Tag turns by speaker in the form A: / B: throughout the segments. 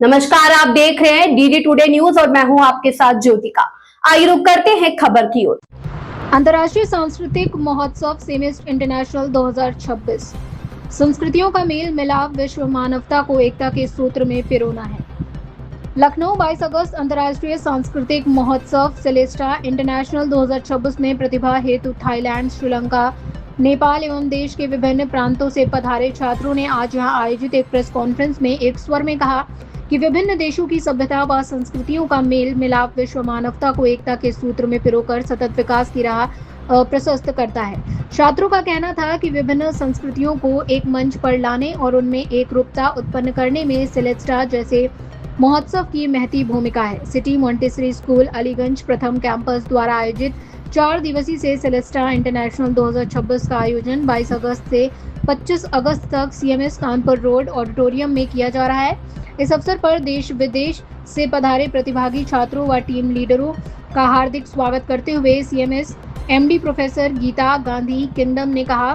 A: नमस्कार, आप देख रहे हैं डीडी टुडे न्यूज और मैं हूं आपके साथ ज्योतिका। आइए रुक करते हैं खबर की ओर।
B: अंतर्राष्ट्रीय सांस्कृतिक महोत्सव सेमिस्ट इंटरनेशनल 2026 संस्कृतियों का मेल मिलाप विश्व मानवता को एकता के सूत्र में पिरोना है। लखनऊ 22 अगस्त अंतर्राष्ट्रीय सांस्कृतिक महोत्सव सेलेस्टा इंटरनेशनल 2026 में प्रतिभा हेतु थाईलैंड, श्रीलंका, नेपाल एवं देश के विभिन्न प्रांतों से पधारे छात्रों ने आज यहां आयोजित एक प्रेस कॉन्फ्रेंस में एक स्वर में कहा कि विभिन्न देशों की सभ्यता व संस्कृतियों का मेल मिलाप विश्व मानवता को एकता के सूत्र में पिरोकर सतत विकास की राह प्रशस्त करता है। छात्रों का कहना था कि विभिन्न संस्कृतियों को एक मंच पर लाने और उनमें एक रूपता उत्पन्न करने में सेलेस्टा जैसे महोत्सव की महती भूमिका है। सिटी मॉन्टेसरी स्कूल अलीगंज प्रथम कैंपस द्वारा आयोजित 4 दिवसीय सेलेस्टा इंटरनेशनल 2026 का आयोजन 22 अगस्त से 25 अगस्त तक सीएमएस कानपुर रोड ऑडिटोरियम में किया जा रहा है। इस अवसर पर देश विदेश से पधारे प्रतिभागी छात्रों व टीम लीडरों का हार्दिक स्वागत करते हुए CMS MD professor Geeta Gandhi Kingdon ने कहा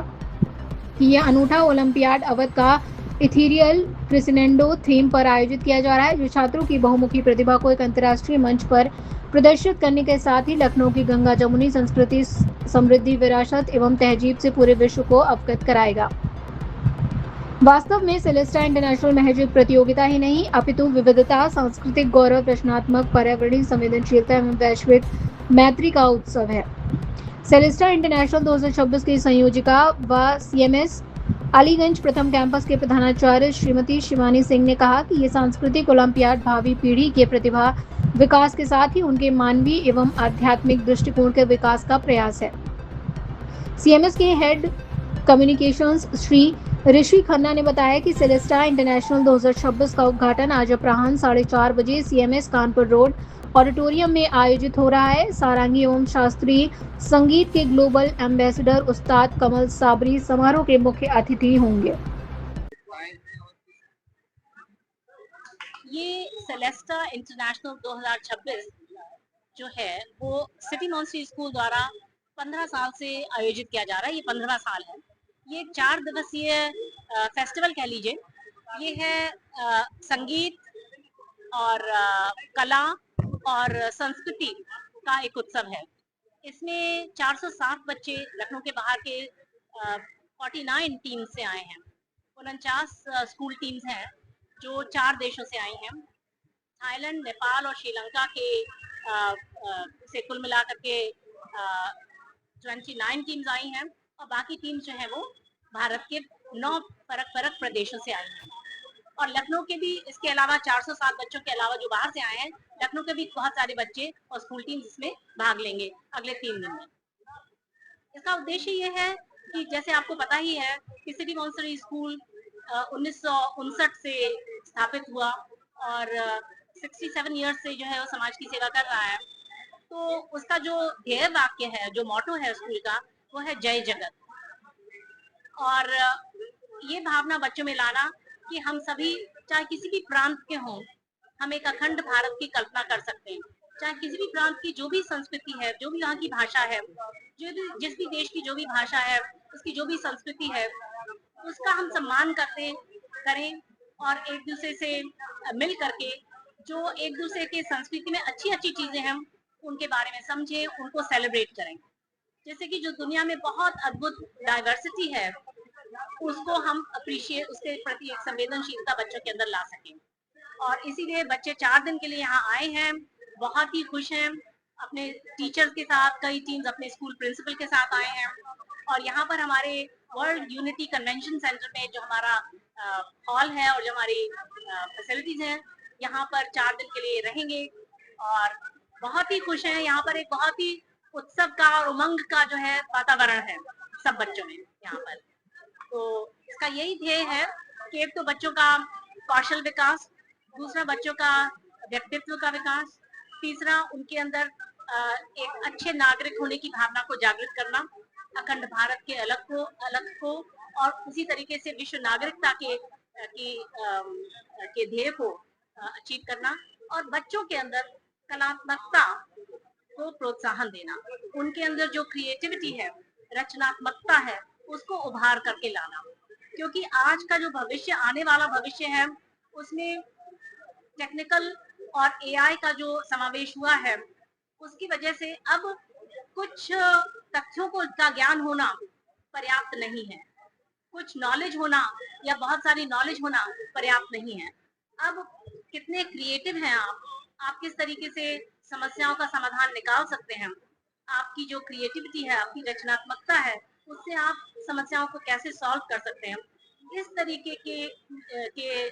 B: कि यह अनूठा ओलंपियाड अवध का इथीरियल क्रिसिनेंडो थीम पर आयोजित किया जा रहा है, जो छात्रों की बहुमुखी प्रतिभा को एक अंतर्राष्ट्रीय मंच पर प्रदर्शित करने के साथ ही लखनऊ की गंगा जमुनी संस्कृति, समृद्धि, विरासत एवं तहजीब से पूरे विश्व को अवगत कराएगा। वास्तव में सेलेस्टा इंटरनेशनल महज एक प्रतियोगिता ही नहीं अपितु विविधता, सांस्कृतिक गौरव, रचनात्मक, पर्यावरणीय संवेदनशीलता एवं वैश्विक मैत्री का उत्सव है। सेलेस्टा इंटरनेशनल 2026 की संयोजिका व सीएमएस अलीगंज प्रथम कैंपस के प्रधानाचार्य श्रीमती शिवानी सिंह ने कहा कि ये सांस्कृतिक ओलंपियाड भावी पीढ़ी के प्रतिभा विकास के साथ ही उनके मानवीय एवं आध्यात्मिक दृष्टिकोण के विकास का प्रयास है। सीएमएस के हेड कम्युनिकेशंस श्री ऋषि खन्ना ने बताया कि सेलेस्टा इंटरनेशनल 2026 का उद्घाटन आज अपराह्न 4:30 बजे सीएमएस कानपुर रोड ऑडिटोरियम में आयोजित हो रहा है। सारंगी एवं शास्त्रीय संगीत के ग्लोबल एम्बेसडर उस्ताद कमल साबरी समारोह के मुख्य अतिथि होंगे।
C: ये सेलेस्टा इंटरनेशनल 2026 जो है वो सिटी मॉन्टेसरी स्कूल द्वारा 15 साल से आयोजित किया जा रहा है। ये 15वां साल है। ये 4 दिवसीय फेस्टिवल कह लीजिए। ये है संगीत और कला और संस्कृति का एक उत्सव है। इसमें 460 बच्चे लखनऊ के बाहर के 49 टीम से आए हैं। 49 स्कूल टीम्स हैं जो 4 देशों से आई हैं। थाईलैंड, नेपाल और श्रीलंका के से कुल मिलाकर के 29 टीम्स आई हैं और बाकी टीम्स जो है वो भारत के 9 फरक प्रदेशों से आई हैं। और लखनऊ के भी इसके अलावा 407 बच्चों के अलावा जो बाहर से आए हैं, लखनऊ के भी बहुत सारे बच्चे और स्कूल टीम्स इसमें भाग लेंगे अगले 3 दिन में। इसका उद्देश्य ये है कि जैसे आपको पता ही है कि सिटी मॉन्टेसरी स्कूल 1959 से स्थापित हुआ और 67 ईयर्स से जो है वो समाज की सेवा कर रहा है। तो उसका जो ध्येय वाक्य है, जो मोटो है स्कूल का, वो है जय जगत। और ये भावना बच्चों में लाना कि हम सभी चाहे किसी भी प्रांत के हों, हम एक अखंड भारत की कल्पना कर सकते हैं। चाहे किसी भी प्रांत की जो भी संस्कृति है, जो भी वहाँ की भाषा है, जिस भी देश की जो भी भाषा है, उसकी जो भी संस्कृति है, उसका हम सम्मान करें और एक दूसरे से मिल करके जो एक दूसरे के संस्कृति में अच्छी अच्छी चीजें हैं उनके बारे में समझें, उनको सेलिब्रेट करें। जैसे कि जो दुनिया में बहुत अद्भुत डाइवर्सिटी है, उसको हम अप्रिशिएट, उसके प्रति एक संवेदनशीलता बच्चों के अंदर ला सकें। और इसीलिए बच्चे 4 दिन के लिए यहाँ आए हैं, बहुत ही खुश हैं। अपने टीचर्स के साथ, कई टीम्स अपने स्कूल प्रिंसिपल के साथ आए हैं और यहाँ पर हमारे वर्ल्ड यूनिटी कन्वेंशन सेंटर में जो हमारा हॉल है और जो हमारी फैसिलिटीज हैं, यहाँ पर 4 दिन के लिए रहेंगे और बहुत ही खुश हैं। यहाँ पर एक बहुत ही उत्सव का और उमंग का जो है वातावरण है सब बच्चों में यहाँ पर। तो इसका यही ध्येय है कि एक तो बच्चों का कौशल विकास, दूसरा बच्चों का व्यक्तित्व का विकास, तीसरा उनके अंदर एक अच्छे नागरिक होने की भावना को जागृत करना, अखंड भारत के अलग को और उसी तरीके से विश्व नागरिकता के ध्येय को अचीव करना और बच्चों के अंदर कलात्मकता को प्रोत्साहन देना, उनके अंदर जो क्रिएटिविटी है, रचनात्मकता है, उसको उभार करके लाना। क्योंकि आज का जो भविष्य, आने वाला भविष्य है, उसमें टेक्निकल और एआई का जो समावेश हुआ है, उसकी वजह से अब कुछ तथ्यों को का ज्ञान होना पर्याप्त नहीं है, कुछ नॉलेज होना या बहुत सारी नॉलेज होना पर्याप्त नहीं है। अब कितने क्रिएटिव हैं आप किस तरीके से समस्याओं का समाधान निकाल सकते हैं, आपकी जो क्रिएटिविटी है, आपकी रचनात्मकता है, उससे आप समस्याओं को कैसे सॉल्व कर सकते हैं, इस तरीके के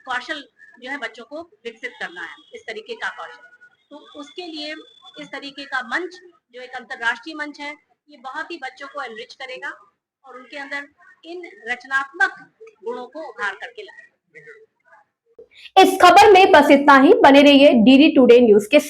C: कौशल जो है बच्चों को विकसित करना है, इस तरीके का कौशल। तो उसके लिए इस तरीके का मंच जो एक अंतर्राष्ट्रीय मंच है, ये बहुत ही बच्चों को एनरिच करेगा और उनके अंदर इन रचनात्मक गुणों को उभार करके लाएगा।
A: इस खबर में बस इतना ही। बने रहिए डीडी टुडे न्यूज के साथ।